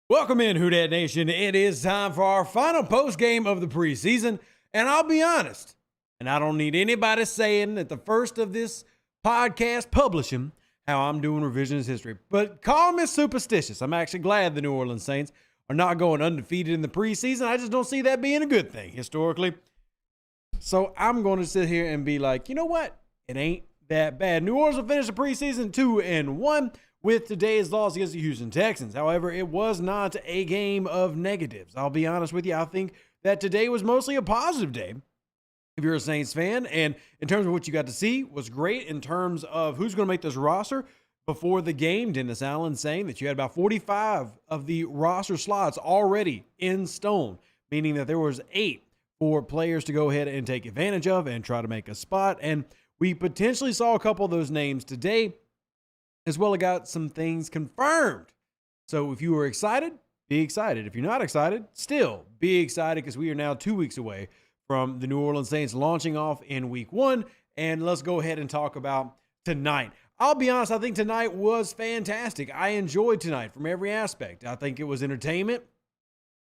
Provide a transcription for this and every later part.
Welcome in, Who Dat Nation. It is time for our final post game of the preseason. And I'll be honest, and I don't need anybody saying at the first of this podcast publishing how I'm doing revisionist history. But call me superstitious. I'm actually glad the New Orleans Saints are not going undefeated in the preseason. I just don't see that being a good thing historically. So I'm going to sit here and be like, you know what? It ain't that bad. New Orleans will finish the preseason 2-1. With today's loss against the Houston Texans. However, it was not a game of negatives. I'll be honest with you. I think that today was mostly a positive day if you're a Saints fan. And in terms of what you got to see was great in terms of who's going to make this roster. Before the game, Dennis Allen saying that you had about 45 of the roster slots already in stone, meaning that there was 8 for players to go ahead and take advantage of and try to make a spot. And we potentially saw a couple of those names today. As well, I got some things confirmed. So if you were excited, be excited. If you're not excited, still be excited because we are now 2 weeks away from the New Orleans Saints launching off in week 1. And let's go ahead and talk about tonight. I'll be honest, I think tonight was fantastic. I enjoyed tonight from every aspect. I think it was entertainment.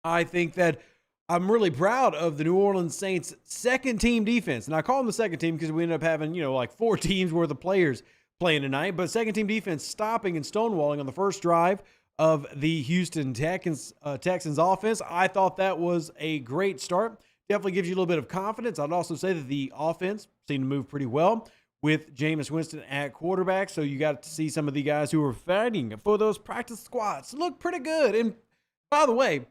I think that I'm really proud of the New Orleans Saints second team defense. And I call them the second team because we ended up having, like 4 teams worth of players playing tonight, but second team defense stopping and stonewalling on the first drive of the Houston Texans offense. I thought that was a great start. Definitely gives you a little bit of confidence. I'd also say that the offense seemed to move pretty well with Jameis Winston at quarterback. So you got to see some of the guys who were fighting for those practice squads look pretty good. And by the way,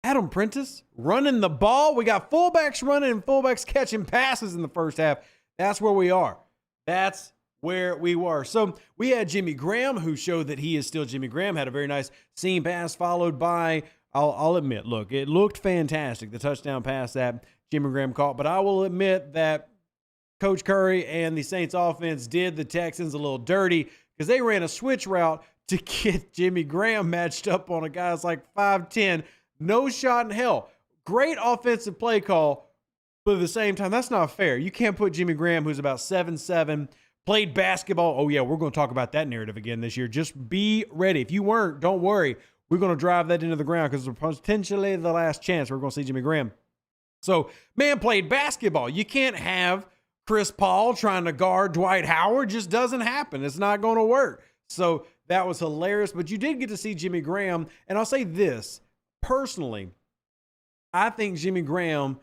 Adam Prentice running the ball. We got fullbacks running and fullbacks catching passes in the first half. That's where we are. That's where we were. So we had Jimmy Graham, who showed that he is still Jimmy Graham, had a very nice seam pass followed by, I'll admit, look, it looked fantastic, the touchdown pass that Jimmy Graham caught. But I will admit that Coach Curry and the Saints offense did the Texans a little dirty because they ran a switch route to get Jimmy Graham matched up on a guy that's like 5'10", no shot in hell. Great offensive play call. But at the same time, that's not fair. You can't put Jimmy Graham, who's about 7'7", played basketball. Oh, yeah, we're going to talk about that narrative again this year. Just be ready. If you weren't, don't worry. We're going to drive that into the ground because it's potentially the last chance we're going to see Jimmy Graham. So, man played basketball. You can't have Chris Paul trying to guard Dwight Howard. Just doesn't happen. It's not going to work. So, that was hilarious. But you did get to see Jimmy Graham. And I'll say this, personally, I think Jimmy Graham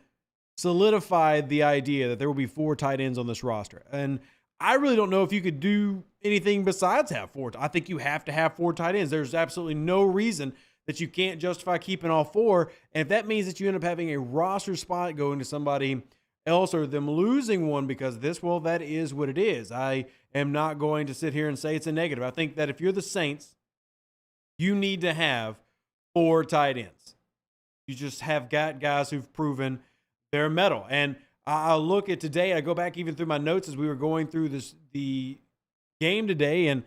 solidified the idea that there will be 4 tight ends on this roster. And I really don't know if you could do anything besides have 4. I think you have to have 4 tight ends. There's absolutely no reason that you can't justify keeping all 4. And if that means that you end up having a roster spot going to somebody else or them losing one because of this, well, that is what it is. I am not going to sit here and say it's a negative. I think that if you're the Saints, you need to have 4 tight ends. You just have got guys who've proven their metal. And I'll look at today. I go back even through my notes as we were going through the game today, and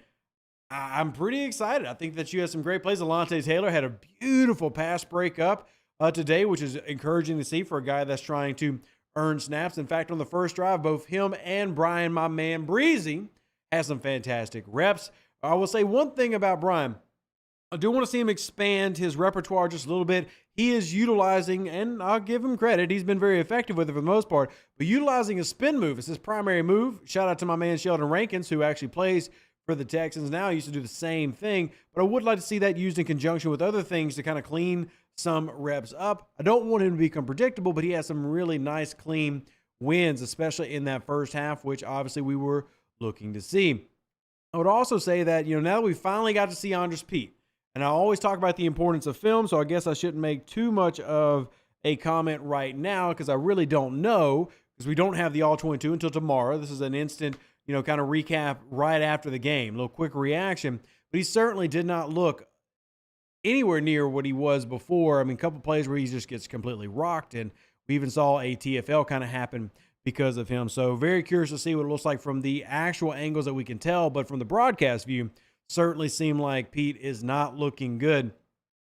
I'm pretty excited. I think that you had some great plays. Alontae Taylor had a beautiful pass breakup today, which is encouraging to see for a guy that's trying to earn snaps. In fact, on the first drive, both him and Brian, my man Breezy, had some fantastic reps. I will say one thing about Brian. I do want to see him expand his repertoire just a little bit. He is utilizing, and I'll give him credit, he's been very effective with it for the most part, but utilizing a spin move. It's his primary move. Shout out to my man Sheldon Rankins, who actually plays for the Texans now. He used to do the same thing, but I would like to see that used in conjunction with other things to kind of clean some reps up. I don't want him to become predictable, but he has some really nice, clean wins, especially in that first half, which obviously we were looking to see. I would also say that, now that we finally got to see Andres Pete, and I always talk about the importance of film, so I guess I shouldn't make too much of a comment right now because I really don't know because we don't have the All-22 until tomorrow. This is an instant, kind of recap right after the game, a little quick reaction. But he certainly did not look anywhere near what he was before. I mean, a couple plays where he just gets completely rocked, and we even saw a TFL kind of happen because of him. So very curious to see what it looks like from the actual angles that we can tell, but from the broadcast view, certainly seem like Pete is not looking good.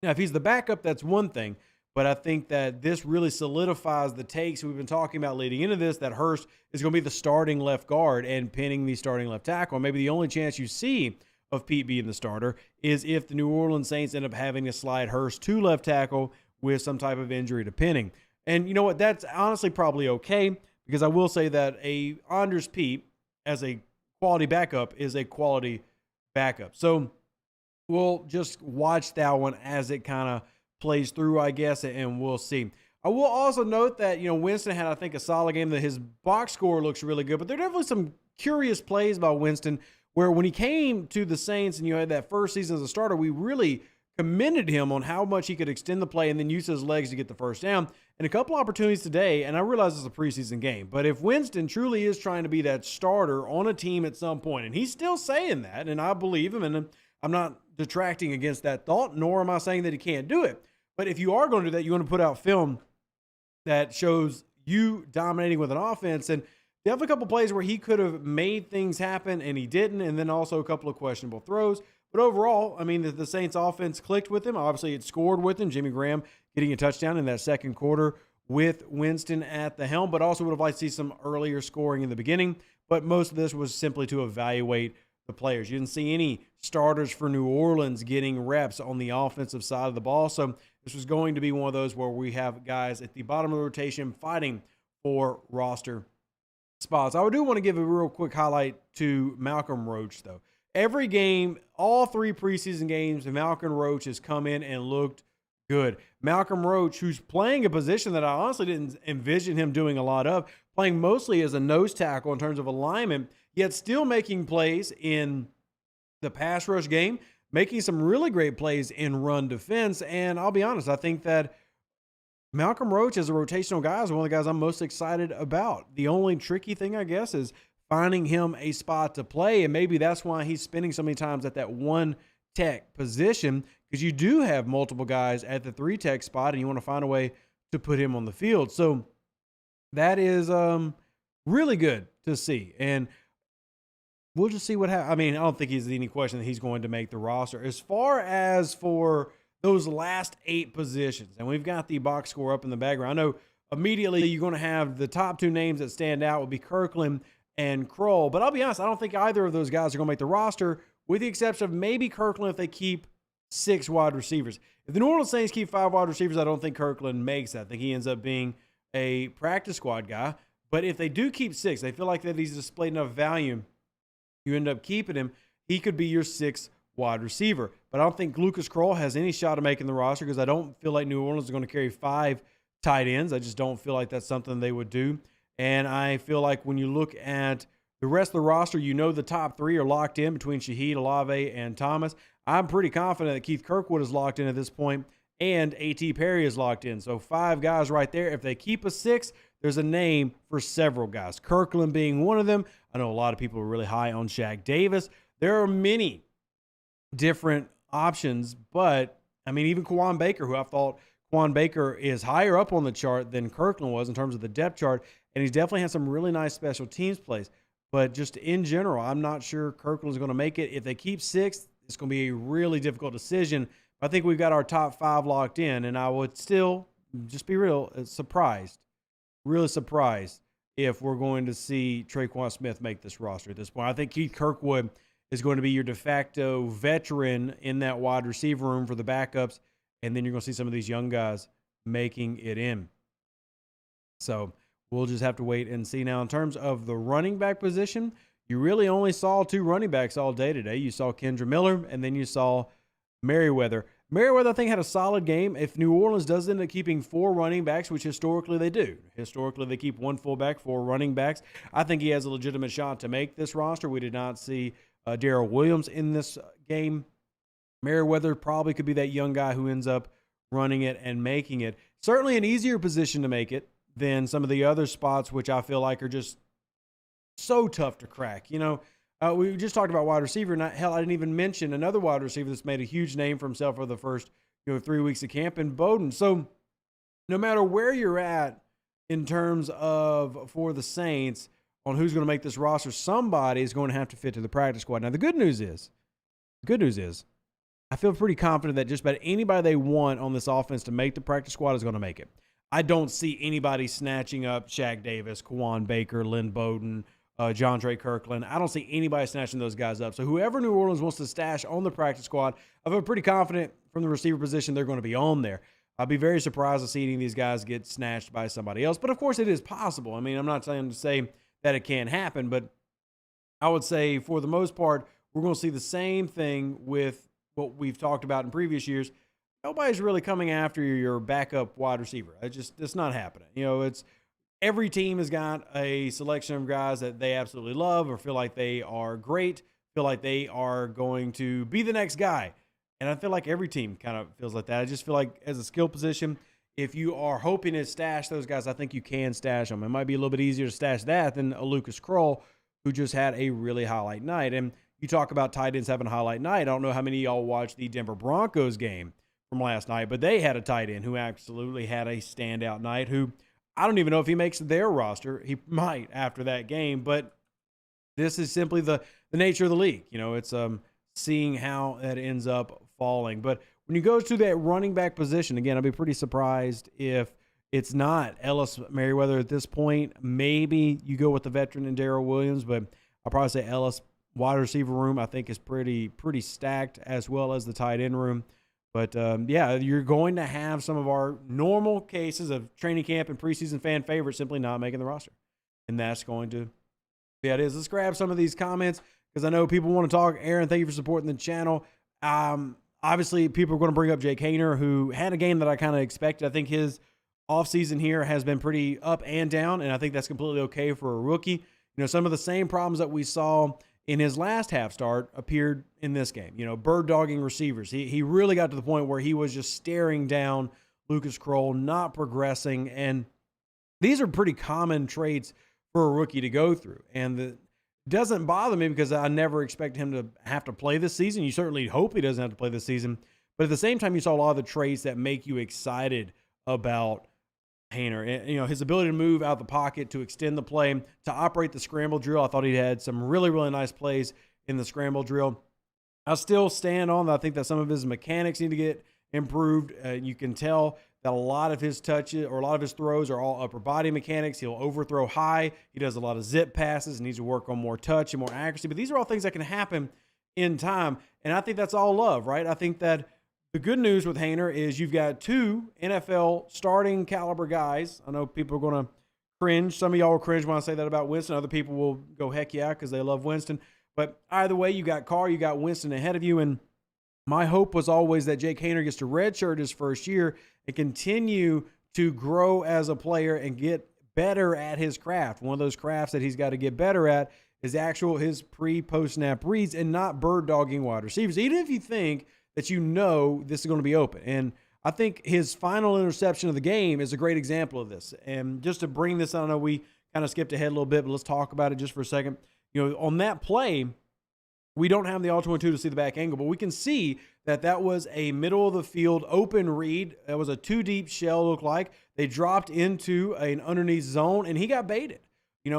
Now, if he's the backup, that's one thing, but I think that this really solidifies the takes we've been talking about leading into this, that Hurst is going to be the starting left guard and pinning the starting left tackle. Maybe the only chance you see of Pete being the starter is if the New Orleans Saints end up having to slide Hurst to left tackle with some type of injury to Penning. And you know what? That's honestly probably okay, because I will say that a Anders Pete as a quality backup is a quality backup. So we'll just watch that one as it kind of plays through, I guess, and we'll see. I will also note that, Winston had, I think, a solid game, that his box score looks really good, but there are definitely some curious plays by Winston where when he came to the Saints and you had that first season as a starter, we really commended him on how much he could extend the play and then use his legs to get the first down. And a couple opportunities today, and I realize it's a preseason game, but if Winston truly is trying to be that starter on a team at some point, and he's still saying that, and I believe him, and I'm not detracting against that thought, nor am I saying that he can't do it. But if you are going to do that, you want to put out film that shows you dominating with an offense. And they have a couple plays where he could have made things happen and he didn't, and then also a couple of questionable throws. But overall, I mean, the Saints offense clicked with him. Obviously, it scored with him. Jimmy Graham getting a touchdown in that second quarter with Winston at the helm, but also would have liked to see some earlier scoring in the beginning. But most of this was simply to evaluate the players. You didn't see any starters for New Orleans getting reps on the offensive side of the ball. So this was going to be one of those where we have guys at the bottom of the rotation fighting for roster spots. I do want to give a real quick highlight to Malcolm Roach, though. Every game, all three preseason games, Malcolm Roach has come in and looked good. Malcolm Roach, who's playing a position that I honestly didn't envision him doing a lot of, playing mostly as a nose tackle in terms of alignment, yet still making plays in the pass rush game, making some really great plays in run defense. And I'll be honest, I think that Malcolm Roach as a rotational guy is one of the guys I'm most excited about. The only tricky thing, I guess, is finding him a spot to play, and maybe that's why he's spending so many times at that one tech position, because you do have multiple guys at the three tech spot, and you want to find a way to put him on the field. So that is really good to see, and we'll just see what happens. I mean, I don't think there's any question that he's going to make the roster. As far as for those last 8 positions, and we've got the box score up in the background, I know immediately you're going to have the top 2 names that stand out would be Kirkland and Kroll. But I'll be honest, I don't think either of those guys are going to make the roster, with the exception of maybe Kirkland if they keep 6 wide receivers. If the New Orleans Saints keep 5 wide receivers, I don't think Kirkland makes that. I think he ends up being a practice squad guy. But if they do keep 6, they feel like that he's displayed enough value, you end up keeping him, he could be your 6th wide receiver. But I don't think Lucas Kroll has any shot of making the roster, because I don't feel like New Orleans is going to carry 5 tight ends. I just don't feel like that's something they would do. And I feel like when you look at the rest of the roster, the top 3 are locked in between Shaheed, Olave, and Thomas. I'm pretty confident that Keith Kirkwood is locked in at this point, and A.T. Perry is locked in. So 5 guys right there. If they keep a 6, there's a name for several guys, Kirkland being one of them. I know a lot of people are really high on Shaq Davis. There are many different options, but, I mean, even Quan Baker, who I thought Quan Baker is higher up on the chart than Kirkland was in terms of the depth chart, and he's definitely had some really nice special teams plays. But just in general, I'm not sure Kirkland's going to make it. If they keep 6, it's going to be a really difficult decision. I think we've got our top 5 locked in, and I would still, just be real, really surprised if we're going to see Traquan Smith make this roster at this point. I think Keith Kirkwood is going to be your de facto veteran in that wide receiver room for the backups, and then you're going to see some of these young guys making it in. So we'll just have to wait and see. Now, in terms of the running back position, you really only saw 2 running backs all day today. You saw Kendra Miller, and then you saw Merriweather. Merriweather, I think, had a solid game. If New Orleans does end up keeping 4 running backs, which historically they do. Historically, they keep 1 fullback, 4 running backs. I think he has a legitimate shot to make this roster. We did not see Darrell Williams in this game. Merriweather probably could be that young guy who ends up running it and making it. Certainly an easier position to make it than some of the other spots, which I feel like are just so tough to crack. We just talked about wide receiver, and I didn't even mention another wide receiver that's made a huge name for himself for the first 3 weeks of camp in Bowden. So no matter where you're at in terms of for the Saints on who's going to make this roster, somebody is going to have to fit to the practice squad. Now, the good news is, I feel pretty confident that just about anybody they want on this offense to make the practice squad is going to make it. I don't see anybody snatching up Shaq Davis, Kawan Baker, Lynn Bowden, John Trey Kirkland. I don't see anybody snatching those guys up. So whoever New Orleans wants to stash on the practice squad, I feel pretty confident from the receiver position they're going to be on there. I'll be very surprised to see any of these guys get snatched by somebody else. But, of course, it is possible. I mean, I'm not saying to say that it can't happen, but I would say for the most part, we're going to see the same thing with what we've talked about in previous years. Nobody's really coming after your backup wide receiver. It's not happening. It's every team has got a selection of guys that they absolutely love or feel like they are great, feel like they are going to be the next guy. And I feel like every team kind of feels like that. I just feel like as a skill position, if you are hoping to stash those guys, I think you can stash them. It might be a little bit easier to stash that than a Lucas Kroll, who just had a really highlight night. And you talk about tight ends having a highlight night. I don't know how many of y'all watched the Denver Broncos game from last night, but they had a tight end who absolutely had a standout night, who I don't even know if he makes their roster. He might after that game, but this is simply the nature of the league. It's seeing how that ends up falling. But when you go to that running back position, again, I'd be pretty surprised if it's not Ellis Merriweather at this point. Maybe you go with the veteran and Darrell Williams, but I'll probably say Ellis. Wide receiver room, I think, is pretty stacked, as well as the tight end room. But, you're going to have some of our normal cases of training camp and preseason fan favorites simply not making the roster. And that's going to be how it is. Let's grab some of these comments because I know people want to talk. Aaron, thank you for supporting the channel. Obviously, people are going to bring up Jake Haener, who had a game that I kind of expected. I think his offseason here has been pretty up and down, and I think that's completely okay for a rookie. Some of the same problems that we saw in his last half start appeared in this game. Bird dogging receivers. He really got to the point where he was just staring down Lucas Kroll, not progressing. And these are pretty common traits for a rookie to go through. And it doesn't bother me because I never expect him to have to play this season. You certainly hope he doesn't have to play this season. But at the same time, you saw a lot of the traits that make you excited about Haener. His ability to move out the pocket, to extend the play, to operate the scramble drill. I thought he had some really, really nice plays in the scramble drill. I still stand on that. I think that some of his mechanics need to get improved. You can tell that a lot of his touches or a lot of his throws are all upper body mechanics. He'll overthrow high. He does a lot of zip passes, needs to work on more touch and more accuracy. But these are all things that can happen in time. And I think that's all love, right? I think that the good news with Haener is you've got two NFL starting caliber guys. I know people are going to cringe. Some of y'all will cringe when I say that about Winston. Other people will go heck yeah because they love Winston. But either way, you got Carr, you got Winston ahead of you. And my hope was always that Jake Haener gets to redshirt his first year and continue to grow as a player and get better at his craft. One of those crafts that he's got to get better at is his pre-post-snap reads and not bird dogging wide receivers. Even if you think that this is going to be open. And I think his final interception of the game is a great example of this. And just to bring this, I know we kind of skipped ahead a little bit, but let's talk about it just for a second. On that play, we don't have the All-22 to see the back angle, but we can see that was a middle of the field open read. That was a two deep shell, looked like. They dropped into an underneath zone, and he got baited. He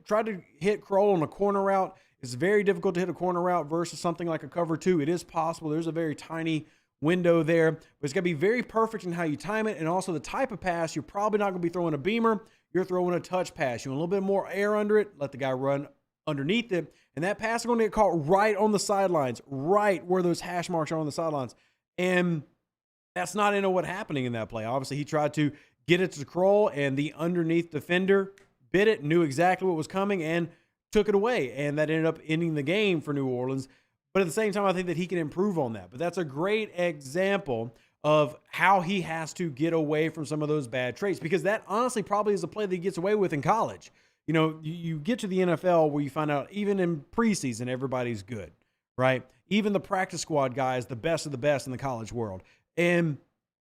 tried to hit Kroll on a corner route. It's very difficult to hit a corner route versus something like a cover two. It is possible. There's a very tiny window there, but it's got to be very perfect in how you time it, and also the type of pass. You're probably not going to be throwing a beamer. You're throwing a touch pass. You want a little bit more air under it, let the guy run underneath it, and that pass is going to get caught right on the sidelines, right where those hash marks are on the sidelines. And that's not what happening in that play. Obviously, he tried to get it to Kroll, and the underneath defender bit it, knew exactly what was coming, and took it away, and that ended up ending the game for New Orleans. But at the same time, I think that he can improve on that. But that's a great example of how he has to get away from some of those bad traits, because that honestly probably is a play that he gets away with in college. You get to the NFL where you find out even in preseason, everybody's good, right? Even the practice squad guys, the best of the best in the college world. And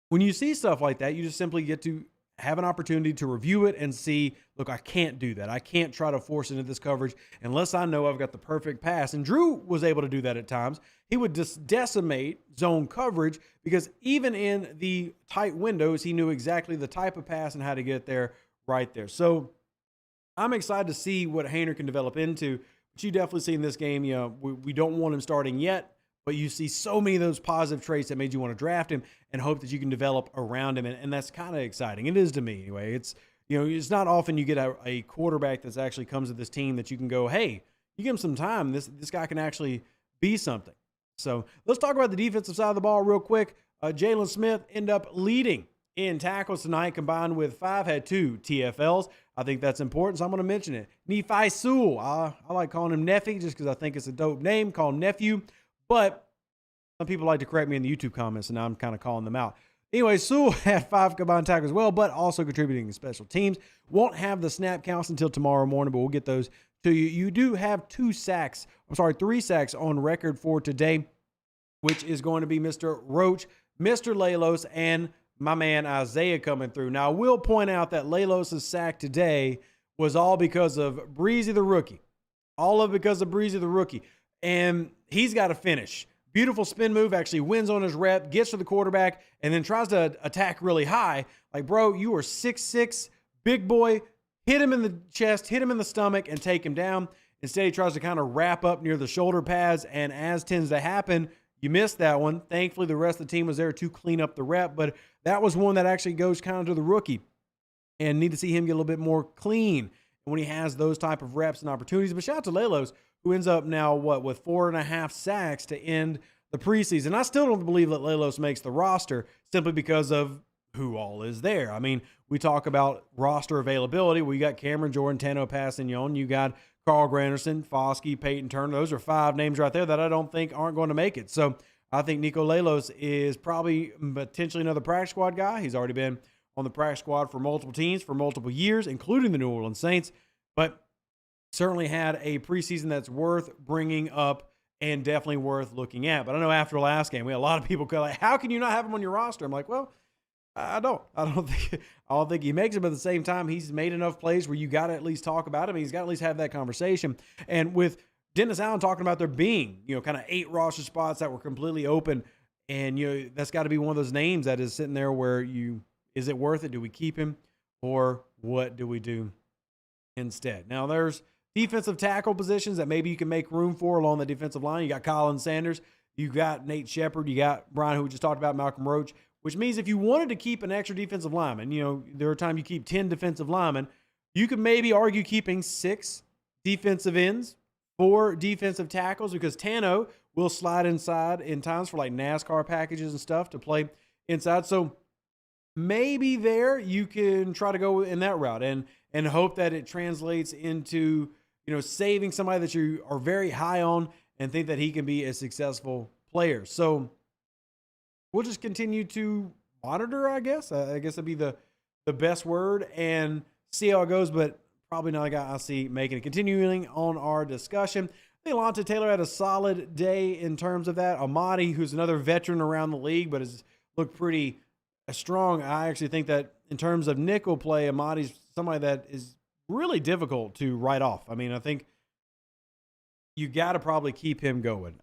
when you see stuff like that, you just simply get to have an opportunity to review it and see, look, I can't do that. I can't try to force into this coverage unless I know I've got the perfect pass. And Drew was able to do that at times. He would just decimate zone coverage because even in the tight windows, he knew exactly the type of pass and how to get there right there. So I'm excited to see what Haener can develop into. But you definitely see in this game, we don't want him starting yet, but you see so many of those positive traits that made you want to draft him and hope that you can develop around him. And that's kind of exciting. It is to me anyway. it's not often you get a quarterback that's actually comes to this team that you can go, hey, you give him some time, this guy can actually be something. So let's talk about the defensive side of the ball real quick. Jalen Smith ended up leading in tackles tonight, combined with 5, had 2 TFLs. I think that's important, so I'm going to mention it. Nephi Sewell, I like calling him Neffy just because I think it's a dope name, call him Nephew. But some people like to correct me in the YouTube comments, and now I'm kind of calling them out. Anyway, Sewell had 5 combined tackles as well, but also contributing to special teams. Won't have the snap counts until tomorrow morning, but we'll get those to you. You do have 3 sacks on record for today, which is going to be Mr. Roach, Mr. Lalos, and my man Isaiah coming through. Now, I will point out that Lalos' sack today was all because of Breezy the rookie. All of it because of Breezy the rookie. And he's got to finish. Beautiful spin move, actually wins on his rep, gets to the quarterback, and then tries to attack really high. Like, bro, you are 6'6", big boy. Hit him in the chest, hit him in the stomach, and take him down. Instead, he tries to kind of wrap up near the shoulder pads, and as tends to happen, you missed that one. Thankfully, the rest of the team was there to clean up the rep, but that was one that actually goes kind of to the rookie, and need to see him get a little bit more clean when he has those type of reps and opportunities. But shout out to Lalos, who ends up now, with 4.5 sacks to end the preseason. I still don't believe that Lalos makes the roster simply because of who all is there. I mean, we talk about roster availability. We got Cameron Jordan, Tano Passignon. You got Carl Granderson, Foskey, Peyton Turner. Those are 5 names right there that I don't think aren't going to make it. So I think Nico Lalos is probably potentially another practice squad guy. He's already been on the practice squad for multiple teams for multiple years, including the New Orleans Saints, but certainly had a preseason that's worth bringing up and definitely worth looking at. But I know after the last game, we had a lot of people go like, how can you not have him on your roster? I'm like, well, I don't think he makes it, but at the same time, he's made enough plays where you got to at least talk about him. He's got to at least have that conversation. And with Dennis Allen talking about there being, kind of 8 roster spots that were completely open, and that's got to be one of those names that is sitting there where is it worth it? Do we keep him, or what do we do instead? Now there's defensive tackle positions that maybe you can make room for along the defensive line. You got Colin Sanders, you got Nate Shepard, you got Brian, who we just talked about, Malcolm Roach. Which means if you wanted to keep an extra defensive lineman, there are times you keep 10 defensive linemen, you could maybe argue keeping 6 defensive ends, 4 defensive tackles, because Tano will slide inside in times for like NASCAR packages and stuff to play inside. So maybe there you can try to go in that route and hope that it translates into, saving somebody that you are very high on and think that he can be a successful player. So we'll just continue to monitor, I guess. I guess that'd be the best word, and see how it goes, but probably not a guy I see making it. Continuing on our discussion, I think Lante Taylor had a solid day in terms of that. Amadi, who's another veteran around the league, but has looked pretty strong. I actually think that in terms of nickel play, Amadi's somebody that is really difficult to write off. I mean, I think you got to probably keep him going.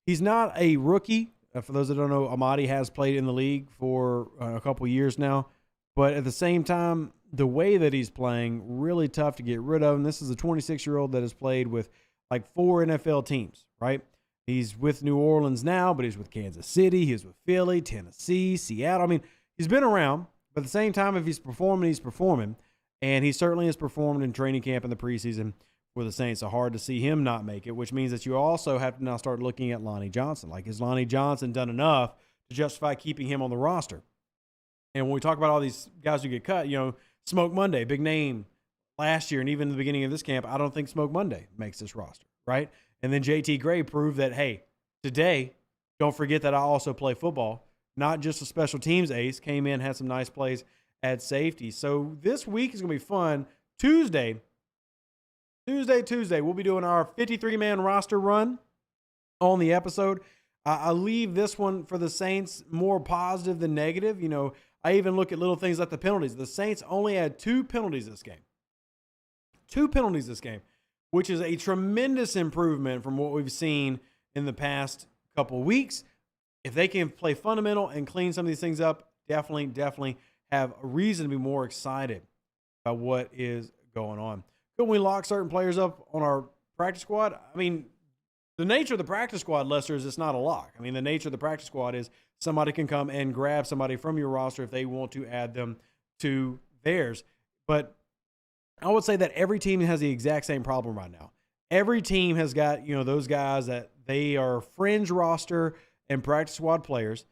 He's not a rookie. For those that don't know, Amadi has played in the league for a couple years now. But at the same time, the way that he's playing, really tough to get rid of him. This is a 26-year-old that has played with like 4 NFL teams, right? He's with New Orleans now, but he's with Kansas City. He's with Philly, Tennessee, Seattle. I mean, he's been around. But at the same time, if he's performing, he's performing. And he certainly has performed in training camp in the preseason for the Saints. So hard to see him not make it, which means that you also have to now start looking at Lonnie Johnson. Like, has Lonnie Johnson done enough to justify keeping him on the roster? And when we talk about all these guys who get cut, Smoke Monday, big name last year, and even in the beginning of this camp, I don't think Smoke Monday makes this roster, right? And then JT Gray proved that, hey, today, don't forget that I also play football, not just a special teams ace, came in, had some nice plays at safety. So this week is going to be fun. Tuesday, we'll be doing our 53-man roster run on the episode. I leave this one for the Saints more positive than negative. I even look at little things like the penalties. The Saints only had 2 penalties this game. 2 penalties this game, which is a tremendous improvement from what we've seen in the past couple of weeks. If they can play fundamental and clean some of these things up, definitely have a reason to be more excited about what is going on. Could we lock certain players up on our practice squad? I mean, the nature of the practice squad, Lester, is it's not a lock. I mean, the nature of the practice squad is somebody can come and grab somebody from your roster if they want to add them to theirs. But I would say that every team has the exact same problem right now. Every team has got, those guys that they are fringe roster and practice squad players.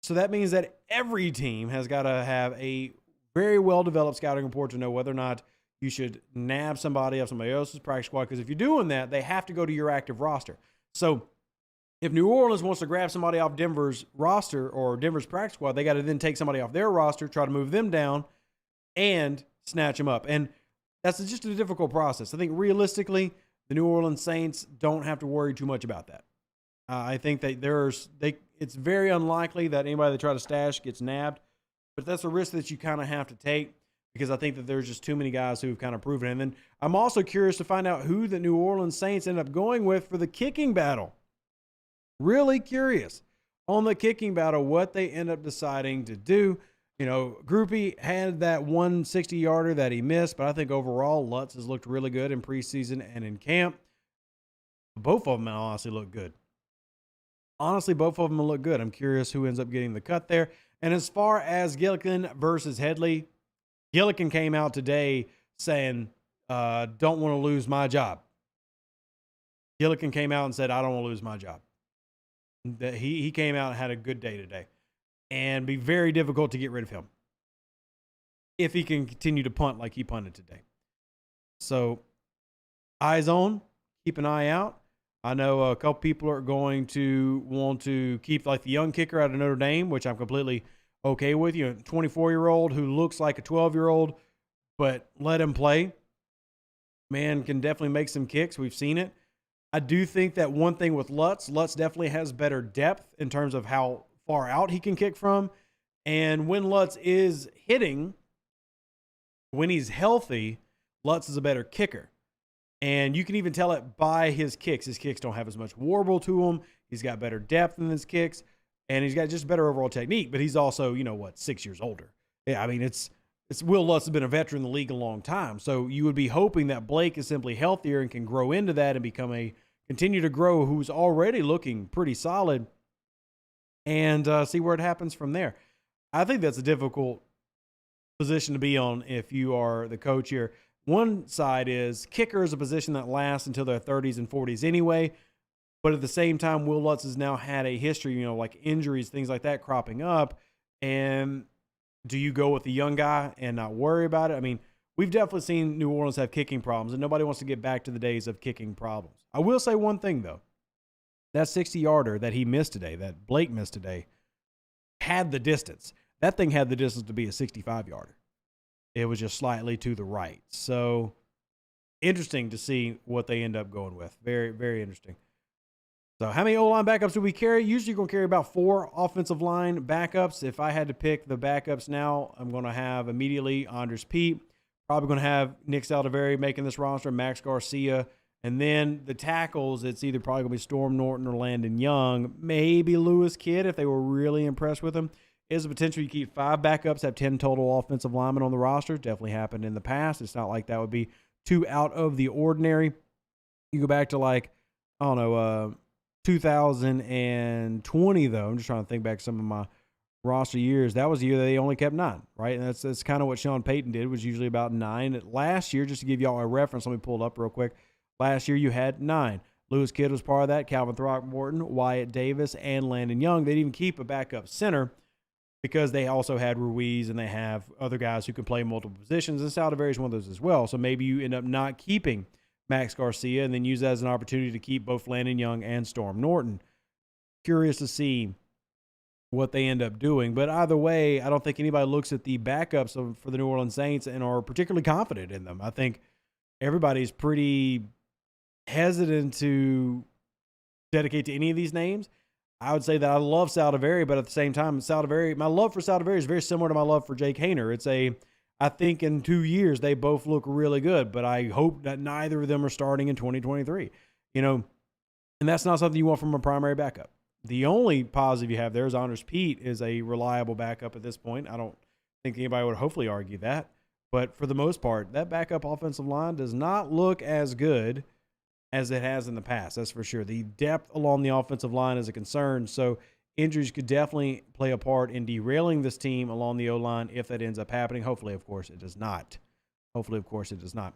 So that means that every team has got to have a very well-developed scouting report to know whether or not you should nab somebody off somebody else's practice squad. Because if you're doing that, they have to go to your active roster. So if New Orleans wants to grab somebody off Denver's roster or Denver's practice squad, they got to then take somebody off their roster, try to move them down, and snatch them up. And that's just a difficult process. I think realistically, the New Orleans Saints don't have to worry too much about that. I think that it's very unlikely that anybody that try to stash gets nabbed, but that's a risk that you kind of have to take because I think that there's just too many guys who've kind of proven it. And then I'm also curious to find out who the New Orleans Saints end up going with for the kicking battle. Really curious on the kicking battle, what they end up deciding to do. Groupie had that 160-yarder that he missed, but I think overall Lutz has looked really good in preseason and in camp. Both of them honestly look good. Both of them look good. I'm curious who ends up getting the cut there. And as far as Gillikin versus Headley, Gillikin came out today saying, don't want to lose my job. Gillikin came out and said, I don't want to lose my job. That he came out and had a good day today. And be very difficult to get rid of him if he can continue to punt like he punted today. So, eyes on, keep an eye out. I know a couple people are going to want to keep like the young kicker out of Notre Dame, which I'm completely okay with. 24-year-old who looks like a 12-year-old, but let him play. Man can definitely make some kicks. We've seen it. I do think that one thing with Lutz definitely has better depth in terms of how far out he can kick from. And when Lutz is hitting, when he's healthy, Lutz is a better kicker. And you can even tell it by his kicks. His kicks don't have as much warble to them. He's got better depth in his kicks. And he's got just better overall technique. But he's also, 6 years older. Yeah, I mean, it's Will Lutz has been a veteran in the league a long time. So you would be hoping that Blake is simply healthier and can grow into that and continue to grow, who's already looking pretty solid, and see where it happens from there. I think that's a difficult position to be on if you are the coach here. One side is kicker is a position that lasts until their 30s and 40s anyway, but at the same time, Will Lutz has now had a history, like injuries, things like that cropping up, and do you go with the young guy and not worry about it? I mean, we've definitely seen New Orleans have kicking problems, and nobody wants to get back to the days of kicking problems. I will say one thing, though. That 60-yarder that he missed today, that Blake missed today, had the distance. That thing had the distance to be a 65-yarder. It was just slightly to the right. So, interesting to see what they end up going with. Very, very interesting. So, how many O-line backups do we carry? Usually, you're going to carry about 4 offensive line backups. If I had to pick the backups now, I'm going to have immediately Andres Pete. Probably going to have Nick Saldiveri making this roster, Max Garcia. And then the tackles, it's either probably going to be Storm Norton or Landon Young. Maybe Lewis Kidd, if they were really impressed with him. Is the potential you keep 5 backups, have 10 total offensive linemen on the roster. Definitely happened in the past. It's not like that would be too out of the ordinary. You go back to 2020, though. I'm just trying to think back some of my roster years. That was the year they only kept 9, right? And that's kind of what Sean Payton did, was usually about 9. Last year, just to give y'all a reference, let me pull it up real quick. Last year, you had 9. Lewis Kidd was part of that. Calvin Throckmorton, Wyatt Davis, and Landon Young. They didn't even keep a backup center because they also had Ruiz and they have other guys who can play multiple positions. And Saldiveri is one of those as well. So maybe you end up not keeping Max Garcia and then use that as an opportunity to keep both Landon Young and Storm Norton. Curious to see what they end up doing. But either way, I don't think anybody looks at the backups for the New Orleans Saints and are particularly confident in them. I think everybody's pretty hesitant to dedicate to any of these names. I would say that I love Saldiveri, but at the same time, my love for Saldiveri is very similar to my love for Jake Haener. I think in 2 years, they both look really good, but I hope that neither of them are starting in 2023. And that's not something you want from a primary backup. The only positive you have there is Andres Pete is a reliable backup at this point. I don't think anybody would hopefully argue that. But for the most part, that backup offensive line does not look as good as it has in the past. That's for sure. The depth along the offensive line is a concern. So injuries could definitely play a part in derailing this team along the O-line if that ends up happening. Hopefully, of course, it does not. Hopefully, of course, it does not.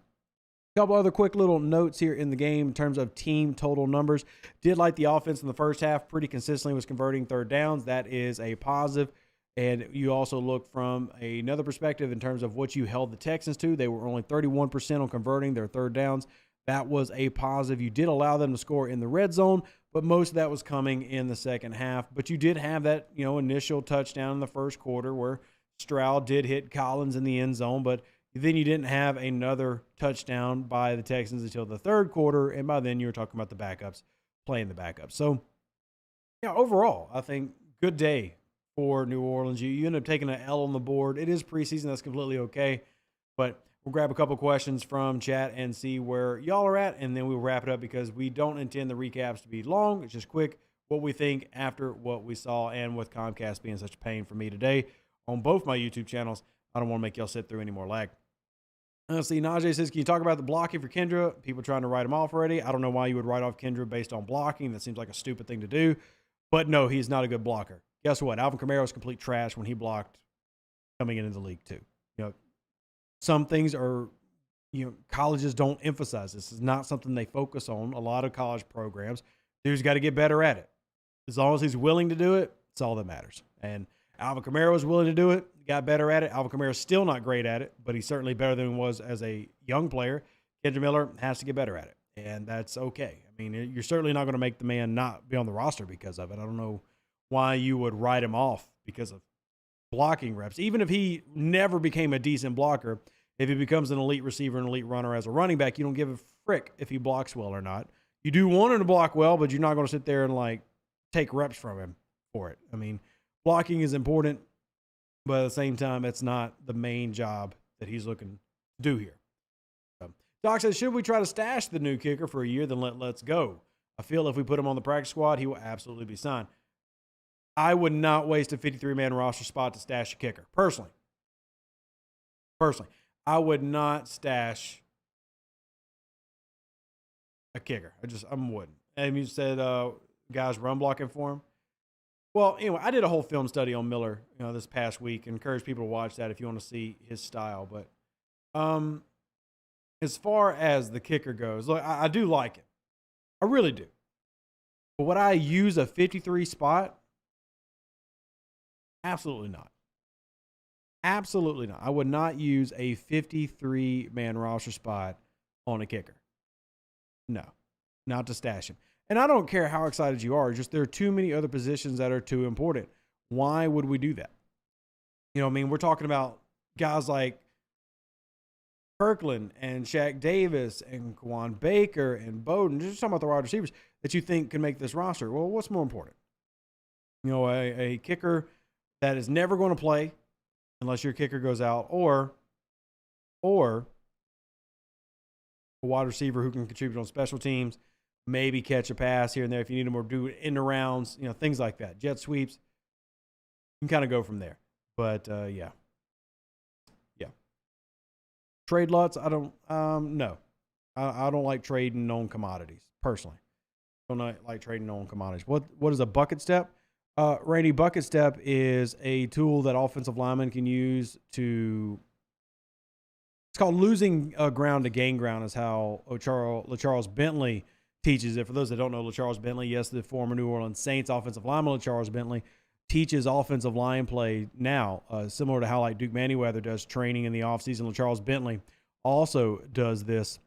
A couple other quick little notes here in the game in terms of team total numbers. Did like the offense in the first half. Pretty consistently was converting third downs. That is a positive. And you also look from another perspective in terms of what you held the Texans to. They were only 31% on converting their third downs. That was a positive. You did allow them to score in the red zone, but most of that was coming in the second half. But you did have that, initial touchdown in the first quarter where Stroud did hit Collins in the end zone, but then you didn't have another touchdown by the Texans until the third quarter, and by then you were talking about the backups, playing the backups. So, overall, I think good day for New Orleans. You end up taking an L on the board. It is preseason. That's completely okay. But we'll grab a couple questions from chat and see where y'all are at, and then we'll wrap it up because we don't intend the recaps to be long. It's just quick, what we think after what we saw, and with Comcast being such a pain for me today on both my YouTube channels, I don't want to make y'all sit through any more lag. Let's see, Najee says, can you talk about the blocking for Kendra? People trying to write him off already. I don't know why you would write off Kendra based on blocking. That seems like a stupid thing to do. But no, he's not a good blocker. Guess what? Alvin Kamara was complete trash when he blocked coming into the league too. Some things are, colleges don't emphasize. This is not something they focus on. A lot of college programs, dude's got to get better at it. As long as he's willing to do it, it's all that matters. And Alvin Kamara was willing to do it, got better at it. Alvin Kamara is still not great at it, but he's certainly better than he was as a young player. Kendra Miller has to get better at it, and that's okay. I mean, you're certainly not going to make the man not be on the roster because of it. I don't know why you would write him off because of blocking reps. Even if he never became a decent blocker, if he becomes an elite receiver, an elite runner as a running back, you don't give a frick if he blocks well or not. You do want him to block well, but you're not going to sit there and take reps from him for it. I mean, blocking is important, but at the same time, it's not the main job that he's looking to do here. Doc says, should we try to stash the new kicker for a year, then let's go? I feel if we put him on the practice squad, he will absolutely be signed. I would not waste a 53-man roster spot to stash a kicker, personally. I would not stash a kicker. I wouldn't. And you said guys run blocking for him. Well, anyway, I did a whole film study on Miller, this past week. Encourage people to watch that if you want to see his style. But as far as the kicker goes, look, I do like it. I really do. But would I use a 53 spot? Absolutely not. Absolutely not. I would not use a 53-man roster spot on a kicker. No, not to stash him. And I don't care how excited you are. Just there are too many other positions that are too important. Why would we do that? We're talking about guys like Kirkland and Shaq Davis and Kwan Baker and Bowden. Just talking about the wide receivers that you think can make this roster. Well, what's more important? A kicker that is never going to play unless your kicker goes out, or a wide receiver who can contribute on special teams, maybe catch a pass here and there if you need him, or do it in the rounds, things like that. Jet sweeps. You can kind of go from there. But, yeah. Trade lots, I don't, no. I don't like trading on commodities, personally. Don't like trading on commodities. What is a bucket step? Randy, bucket step is a tool that offensive linemen can use to, it's called losing ground to gain ground, is how LaCharles Bentley teaches it. For those that don't know, LaCharles Bentley, yes, the former New Orleans Saints offensive lineman LaCharles Bentley, teaches offensive line play now, similar to how Duke Manyweather does training in the offseason. LaCharles Bentley also does this,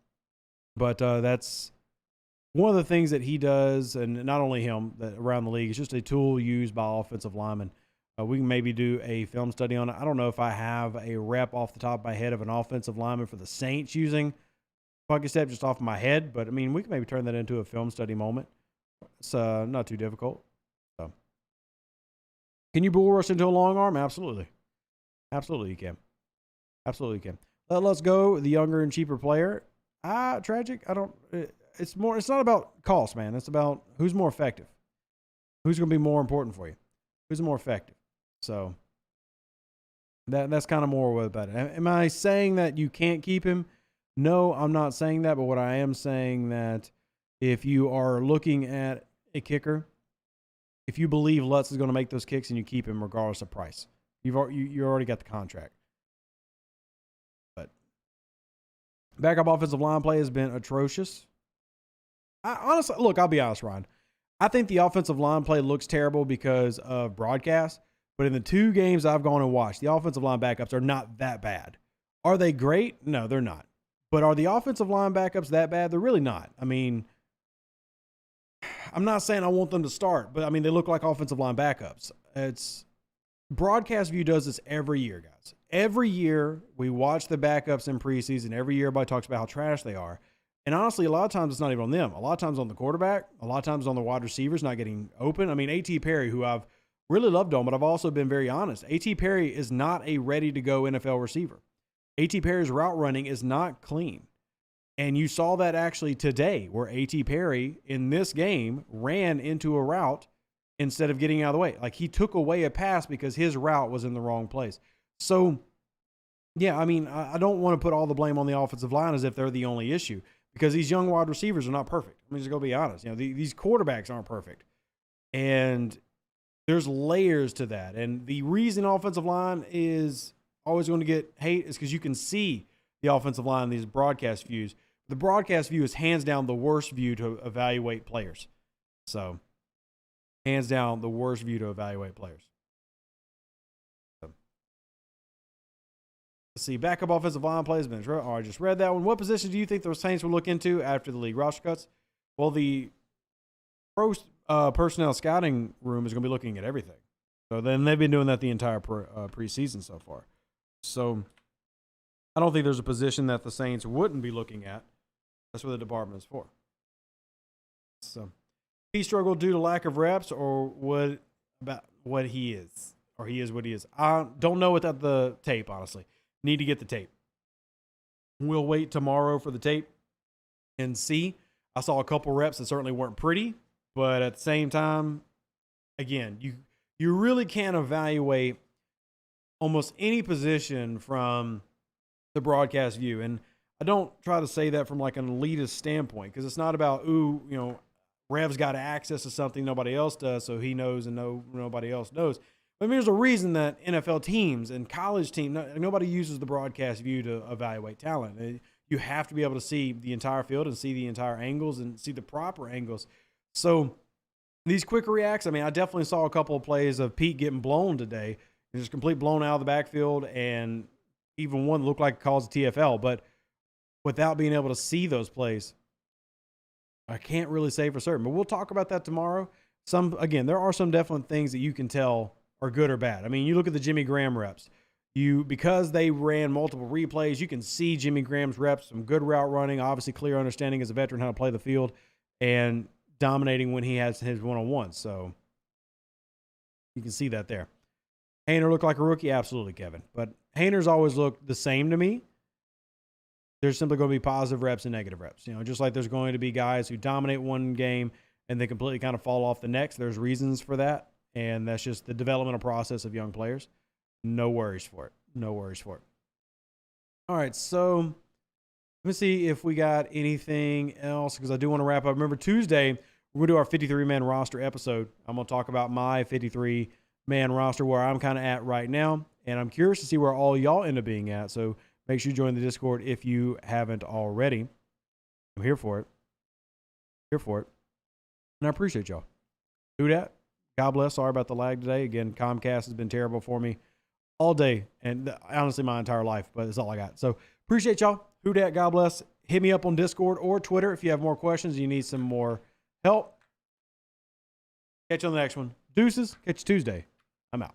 but that's one of the things that he does, and not only him, that around the league. It's just a tool used by offensive linemen. We can maybe do a film study on it. I don't know if I have a rep off the top of my head of an offensive lineman for the Saints using bucket step just off of my head, but we can maybe turn that into a film study moment. It's not too difficult. So, can you bull rush into a long arm? Absolutely. Absolutely you can. Absolutely you can. Let's go. The younger and cheaper player. Tragic. It's not about cost, man. It's about who's more effective. Who's going to be more important for you? Who's more effective? So that's kind of more about it. Am I saying that you can't keep him? No, I'm not saying that. But what I am saying that if you are looking at a kicker if you believe Lutz is going to make those kicks and you keep him regardless of price. You already got the contract. But backup offensive line play has been atrocious. Honestly, look, I'll be honest, Ryan. I think the offensive line play looks terrible because of broadcast. But in the 2 games I've gone and watched, the offensive line backups are not that bad. Are they great? No, they're not. But are the offensive line backups that bad? They're really not. I mean, I'm not saying I want them to start, but I mean, they look like offensive line backups. Broadcast View does this every year, guys. Every year we watch the backups in preseason. Every year everybody talks about how trash they are. And honestly, a lot of times it's not even on them. A lot of times on the quarterback. A lot of times on the wide receivers not getting open. I mean, A.T. Perry, who I've really loved on, but I've also been very honest. A.T. Perry is not a ready-to-go NFL receiver. A.T. Perry's route running is not clean. And you saw that actually today where A.T. Perry in this game ran into a route instead of getting out of the way. Like he took away a pass because his route was in the wrong place. So, yeah, I mean, I don't want to put all the blame on the offensive line as if they're the only issue because these young wide receivers are not perfect. I'm just going to be honest. You know, these quarterbacks aren't perfect. And there's layers to that. And the reason offensive line is always going to get hate is because you can see the offensive line in these broadcast views. The broadcast view is hands down the worst view to evaluate players. So, hands down the worst view to evaluate players. So, let's see. Backup offensive line play has been. Oh, I just read that one. What position do you think the Saints will look into after the league roster cuts? Well, the personnel scouting room is going to be looking at everything. So then they've been doing that the entire preseason so far. So I don't think there's a position that the Saints wouldn't be looking at. That's what the department is for. So he struggled due to lack of reps or what he is? Or he is what he is. I don't know without the tape, honestly. Need to get the tape. We'll wait tomorrow for the tape and see. I saw a couple reps that certainly weren't pretty. But at the same time, again, you really can't evaluate almost any position from the broadcast view. And I don't try to say that from like an elitist standpoint because it's not about, Rev's got access to something nobody else does, so he knows and nobody else knows. But I mean, there's a reason that NFL teams and college teams, nobody uses the broadcast view to evaluate talent. You have to be able to see the entire field and see the entire angles and see the proper angles. So these quick reacts, I mean, I definitely saw a couple of plays of Pete getting blown today. Just complete blown out of the backfield, and even one looked like it caused a TFL. But without being able to see those plays, I can't really say for certain. But we'll talk about that tomorrow. There are some definite things that you can tell are good or bad. I mean, you look at the Jimmy Graham reps. Because they ran multiple replays, you can see Jimmy Graham's reps, some good route running, obviously clear understanding as a veteran how to play the field, and dominating when he has his one-on-one. So you can see that there. Haener looked like a rookie? Absolutely, Kevin. But Haener's always looked the same to me. There's simply going to be positive reps and negative reps. Just like there's going to be guys who dominate one game and they completely kind of fall off the next. There's reasons for that, and that's just the developmental process of young players. No worries for it. No worries for it. All right, so let me see if we got anything else because I do want to wrap up. Remember, Tuesday, we're going to do our 53-man roster episode. I'm going to talk about my 53-man roster, where I'm kind of at right now, and I'm curious to see where all y'all end up being at. So make sure you join the Discord if you haven't already. I'm here for it. And I appreciate y'all. Do that. God bless. Sorry about the lag today. Again, Comcast has been terrible for me all day, and honestly my entire life, but it's all I got. So appreciate y'all. Who dat? God bless. Hit me up on Discord or Twitter if you have more questions and you need some more help. Catch you on the next one. Deuces. Catch you Tuesday. I'm out.